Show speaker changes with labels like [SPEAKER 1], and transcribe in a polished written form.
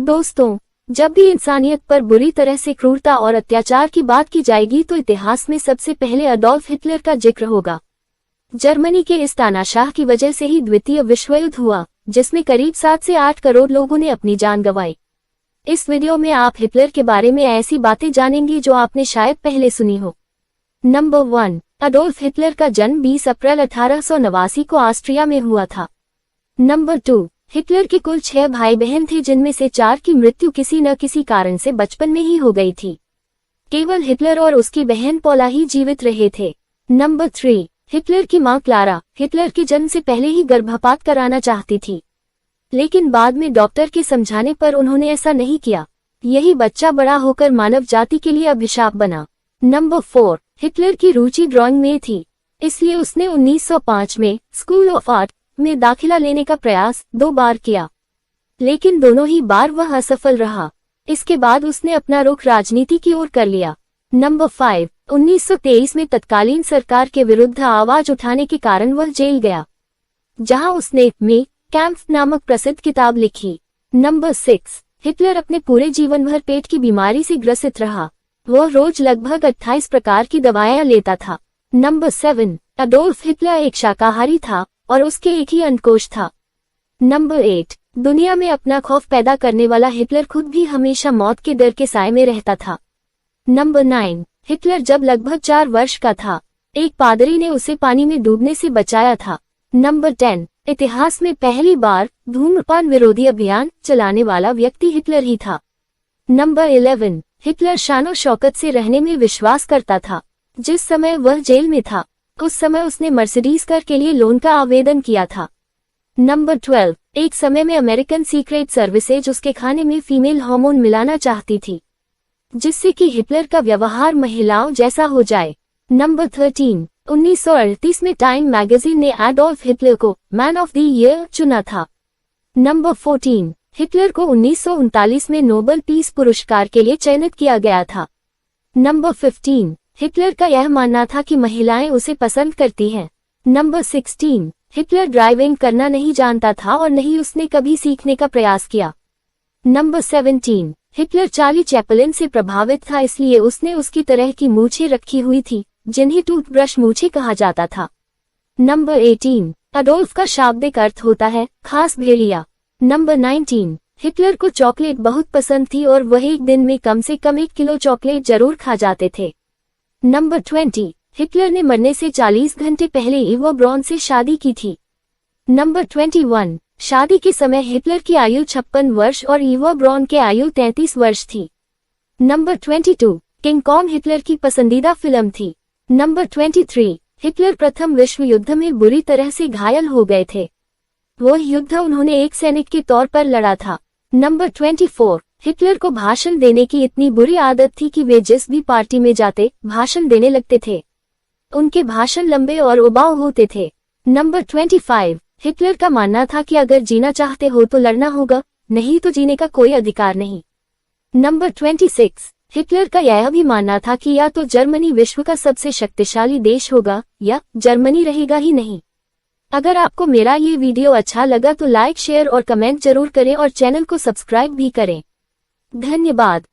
[SPEAKER 1] दोस्तों, जब भी इंसानियत पर बुरी तरह से क्रूरता और अत्याचार की बात की जाएगी तो इतिहास में सबसे पहले अडोल्फ हिटलर का जिक्र होगा। जर्मनी के इस तानाशाह की वजह से ही द्वितीय विश्व युद्ध हुआ, जिसमें करीब 7 से 8 करोड़ लोगों ने अपनी जान गंवाई। इस वीडियो में आप हिटलर के बारे में ऐसी बातें जानेंगे जो आपने शायद पहले सुनी हो। नंबर 1, अडोल्फ हिटलर का जन्म 20 अप्रैल 1889 को ऑस्ट्रिया में हुआ था। नंबर 2, हिटलर के कुल 6 भाई बहन थे, जिनमें से 4 की मृत्यु किसी न किसी कारण से बचपन में ही हो गई थी। केवल हिटलर और उसकी बहन पौला ही जीवित रहे थे। नंबर 3, हिटलर की मां क्लारा हिटलर के जन्म से पहले ही गर्भपात कराना चाहती थी, लेकिन बाद में डॉक्टर के समझाने पर उन्होंने ऐसा नहीं किया। यही बच्चा बड़ा होकर मानव जाति के लिए अभिशाप बना। नंबर 4, हिटलर की रुचि ड्राइंग में थी, इसलिए उसने 1905 में स्कूल ऑफ आर्ट में दाखिला लेने का प्रयास 2 बार किया, लेकिन दोनों ही बार वह असफल रहा। इसके बाद उसने अपना रुख राजनीति की ओर कर लिया। नंबर 5, 1923 में तत्कालीन सरकार के विरुद्ध आवाज उठाने के कारण वह जेल गया, जहां उसने मे कैंप नामक प्रसिद्ध किताब लिखी। नंबर 6, हिटलर अपने पूरे जीवन भर पेट की बीमारी से ग्रसित रहा। वह रोज लगभग 28 प्रकार की दवाएं लेता था। नंबर 7, अडोल्फ हिटलर एक शाकाहारी था और उसके एक ही अंडकोश था। नंबर 8, दुनिया में अपना खौफ पैदा करने वाला हिटलर खुद भी हमेशा मौत के डर के साए में रहता था। नंबर 9, हिटलर जब लगभग 4 वर्ष का था, एक पादरी ने उसे पानी में डूबने से बचाया था। नंबर 10, इतिहास में पहली बार धूम्रपान विरोधी अभियान चलाने वाला व्यक्ति हिटलर ही था। नंबर 11, हिटलर शानो शौकत से रहने में विश्वास करता था। जिस समय वह जेल में था, उस समय उसने मर्सिडीज कार के लिए लोन का आवेदन किया था। नंबर 12, एक समय में अमेरिकन सीक्रेट सर्विसेज उसके खाने में फीमेल हार्मोन मिलाना चाहती थी, जिससे कि हिटलर का व्यवहार महिलाओं जैसा हो जाए। नंबर 13, 1938 में टाइम मैगजीन ने एडोल्फ हिटलर को मैन ऑफ द ईयर चुना था। नंबर 14, हिटलर को 1939 में नोबेल पीस पुरस्कार के लिए चयनित किया गया था। नंबर 15, हिटलर का यह मानना था कि महिलाएं उसे पसंद करती हैं। नंबर 16, हिटलर ड्राइविंग करना नहीं जानता था और नहीं उसने कभी सीखने का प्रयास किया। नंबर 17, हिटलर चार्ली चैपलिन से प्रभावित था, इसलिए उसने उसकी तरह की मूछें रखी हुई थी, जिन्हें टूथब्रश मूछें कहा जाता था। नंबर 18, अडोल्फ का शाब्दिक अर्थ होता है खास भेड़िया। नंबर 19, हिटलर को चॉकलेट बहुत पसंद थी और वह एक दिन में कम से कम 1 किलो चॉकलेट जरूर खा जाते थे। नंबर 20, हिटलर ने मरने से 40 घंटे पहले इवा ब्रॉन से शादी की थी। नंबर 21, शादी के समय हिटलर की आयु 56 वर्ष और इवा ब्रॉन के आयु 33 वर्ष थी। नंबर 22, किंग कॉन्ग हिटलर की पसंदीदा फिल्म थी। नंबर 23, हिटलर प्रथम विश्व युद्ध में बुरी तरह से घायल हो गए थे। वह युद्ध उन्होंने एक सैनिक के तौर पर लड़ा था। नंबर 24, हिटलर को भाषण देने की इतनी बुरी आदत थी कि वे जिस भी पार्टी में जाते भाषण देने लगते थे। उनके भाषण लंबे और उबाऊ होते थे। नंबर 25, हिटलर का मानना था कि अगर जीना चाहते हो तो लड़ना होगा, नहीं तो जीने का कोई अधिकार नहीं। नंबर 26, हिटलर का यह भी मानना था कि या तो जर्मनी विश्व का सबसे शक्तिशाली देश होगा या जर्मनी रहेगा ही नहीं। अगर आपको मेरा ये वीडियो अच्छा लगा तो लाइक, शेयर और कमेंट जरूर करें और चैनल को सब्सक्राइब भी करें। धन्यवाद।